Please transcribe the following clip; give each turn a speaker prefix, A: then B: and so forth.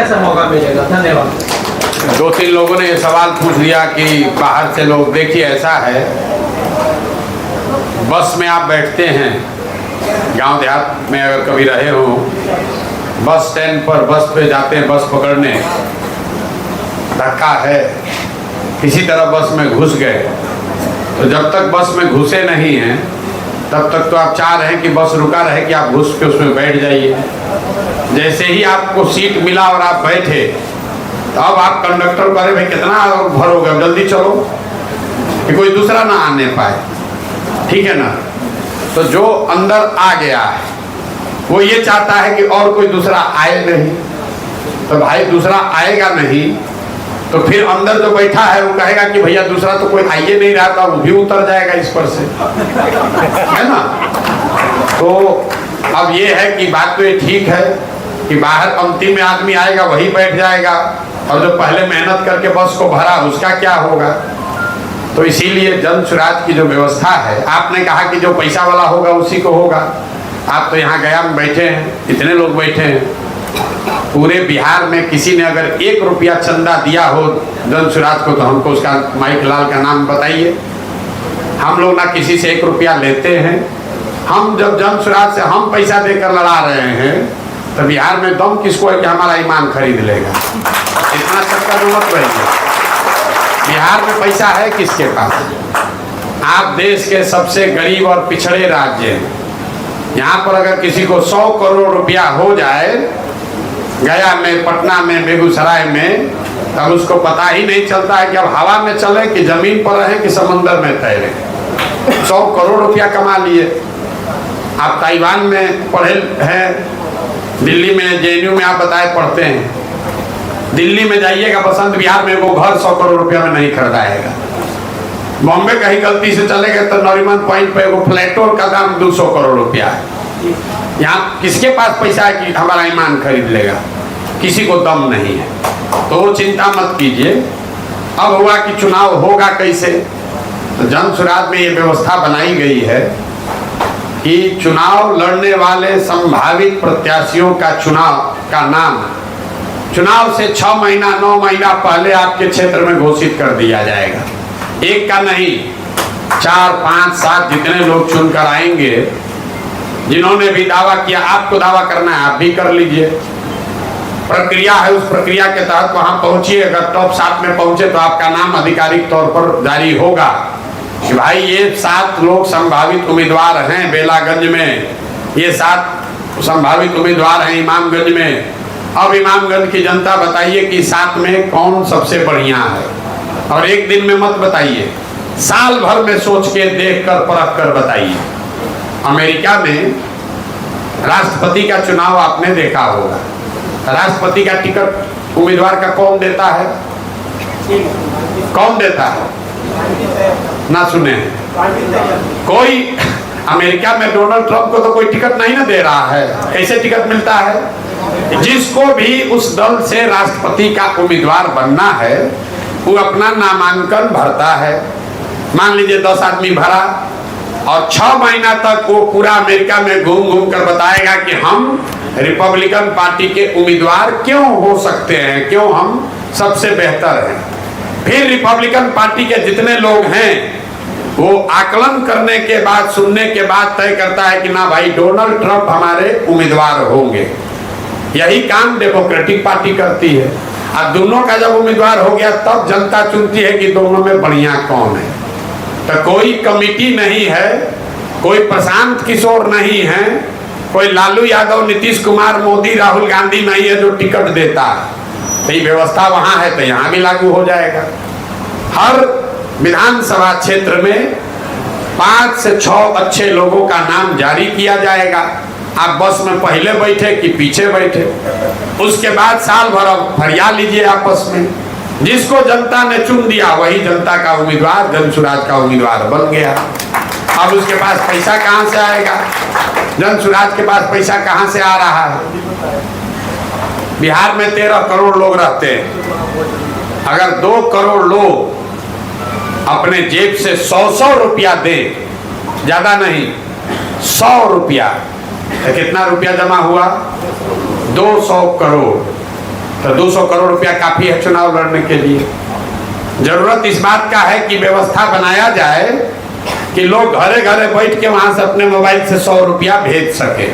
A: कैसा मौका मिलेगा? धन्यवाद।
B: दो तीन लोगों ने ये सवाल पूछ लिया कि बाहर से लोग, देखिए ऐसा है, बस में आप बैठते हैं, गांव देहात में अगर कभी रहे हो, बस स्टैंड पर बस पे जाते हैं, बस पकड़ने, धक्का है, किसी तरह बस में घुस गए, तो जब तक बस में घुसे नहीं हैं तब तक तो आप चाह रहे हैं कि बस रुका रहे कि आप घुस के उसमें बैठ जाइए। जैसे ही आपको सीट मिला और आप बैठे तो अब आप कंडक्टर को, अरे भाई कितना और भरोगे, अब जल्दी चलो कि कोई दूसरा ना आने पाए, ठीक है ना। तो जो अंदर आ गया है वो ये चाहता है कि और कोई दूसरा आए नहीं, तो भाई दूसरा आएगा नहीं तो फिर अंदर जो बैठा है वो कहेगा कि भैया दूसरा तो कोई आइए नहीं रहा था, वो भी उतर जाएगा इस पर से, है ना। तो अब ये है कि बात तो ये ठीक है कि बाहर अंतिम में आदमी आएगा वही बैठ जाएगा, और जो पहले मेहनत करके बस को भरा उसका क्या होगा। तो इसीलिए जन सुराज की जो व्यवस्था है, आपने कहा कि जो पैसा वाला होगा उसी को होगा। आप तो यहाँ गया में बैठे हैं, इतने लोग बैठे हैं, पूरे बिहार में किसी ने अगर 1 रुपया चंदा दिया हो जन सुराज को तो हमको उसका माइक लाल का नाम बताइए। हम लोग ना किसी से 1 रुपया लेते हैं। हम जब जन सुराज से हम पैसा देकर लड़ा रहे हैं तो बिहार में दम किसको है कि हमारा ईमान खरीद लेगा? इतना चक्कर मत रहिए। बिहार में पैसा है किसके पास? आप देश के सबसे गरीब और पिछड़े राज्य हैं। यहाँ पर अगर किसी को 100 करोड़ रुपया हो जाए, गया में, पटना में, बेगूसराय में, तब उसको पता ही नहीं चलता है कि अब हवा में चले कि जमीन पर रहे कि समंदर में तैरे। 100 करोड़ रुपया कमा लिए। आप ताइवान में पढ़े हैं, दिल्ली में JNU में आप बताए पढ़ते हैं, दिल्ली में जाइएगा बसंत विहार में वो घर 100 करोड़ रुपया में नहीं खरीदाएगा। बॉम्बे कहीं गलती से चले गए तो नरीमन पॉइंट पे वो फ्लैटों का दाम 200 करोड़ रुपया है। यहाँ किसके पास पैसा है कि हमारा ईमान खरीद लेगा? किसी को दम नहीं है। तो चिंता मत कीजिए। अब हुआ कि चुनाव होगा कैसे, तो जन सुराज में ये व्यवस्था बनाई गई है कि चुनाव लड़ने वाले संभावित प्रत्याशियों का चुनाव का नाम चुनाव से 6 महीना 9 महीना पहले आपके क्षेत्र में घोषित कर दिया जाएगा। एक का नहीं, 4, 5, 7 जितने लोग चुनकर आएंगे, जिन्होंने भी दावा किया, आपको दावा करना है आप भी कर लीजिए। प्रक्रिया है, उस प्रक्रिया के तहत वहां पहुंचिए। अगर टॉप 7 में पहुंचे तो आपका नाम आधिकारिक तौर पर जारी होगा कि भाई ये 7 लोग संभावित उम्मीदवार हैं बेलागंज में, ये 7 संभावित उम्मीदवार हैं इमामगंज में। अब इमामगंज की जनता बताइए कि 7 में कौन सबसे बढ़िया है, और एक दिन में मत बताइए, साल भर में सोच के देख कर परख कर बताइए। अमेरिका में राष्ट्रपति का चुनाव आपने देखा होगा, राष्ट्रपति का टिकट उम्मीदवार का कौन देता है? कौन देता है? ना सुने? कोई अमेरिका में डोनाल्ड ट्रंप को तो कोई टिकट नहीं ना दे रहा है। कैसे टिकट मिलता है? जिसको भी उस दल से राष्ट्रपति का उम्मीदवार बनना है वो अपना नामांकन भरता है। मान लीजिए 10 आदमी भरा, और 6 महीना तक वो पूरा अमेरिका में घूम घूम कर बताएगा कि हम रिपब्लिकन पार्टी के उम्मीदवार क्यों हो सकते हैं, क्यों हम सबसे बेहतर हैं। फिर रिपब्लिकन पार्टी के जितने लोग हैं वो आकलन करने के बाद, सुनने के बाद तय करता है कि ना भाई डोनाल्ड ट्रंप हमारे उम्मीदवार होंगे। यही काम डेमोक्रेटिक पार्टी करती है। अब दोनों का जब उम्मीदवार हो गया तब जनता चुनती है कि दोनों में बढ़िया कौन है। तो कोई कमिटी नहीं है, कोई प्रशांत किशोर नहीं है, कोई लालू यादव, नीतीश कुमार, मोदी, राहुल गांधी नहीं है जो टिकट देता है। तो ये व्यवस्था वहां है तो यहाँ भी लागू हो जाएगा। हर विधानसभा क्षेत्र में 5 से 6 अच्छे लोगों का नाम जारी किया जाएगा। आप बस में पहले बैठे कि पीछे बैठे, उसके बाद साल भर अब फरिया लीजिए आपस में। जिसको जनता ने चुन दिया वही जनता का उम्मीदवार, जन सुराज का उम्मीदवार बन गया। अब उसके पास पैसा कहां से आएगा? जन सुराज के पास पैसा कहां से आ रहा है? बिहार में 13 करोड़ लोग रहते हैं। अगर 2 करोड़ लोग अपने जेब से 100 रुपया दे, ज्यादा नहीं, 100 रुपया, तो कितना रुपया जमा हुआ? 200 करोड़। तो 200 करोड़ रुपया काफी है चुनाव लड़ने के लिए। जरूरत इस बात का है कि व्यवस्था बनाया जाए कि लोग घरे घरे बैठ के वहां से अपने मोबाइल से 100 रुपया भेज सके।